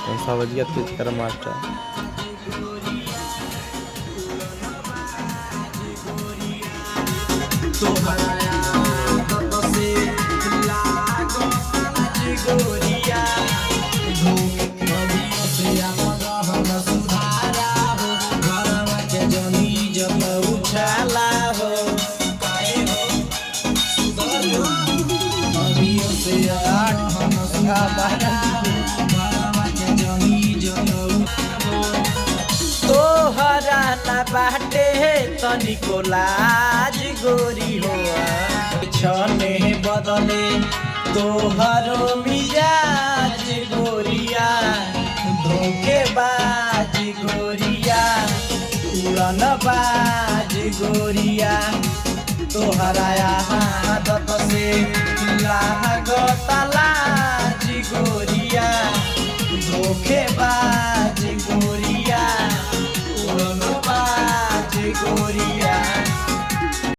कंसावलिया तेज कर मास्टर। तोहरा ना बाटे तनिको लाज गोरी हो छने बदले तोहरो मिजाज गोरिया धोखेबाज गोरिया उड़न बाज गोरिया तोहरा आदत से लागता लाज गोरिया धोखेबाज गोरिया उड़न बाज गोरिया।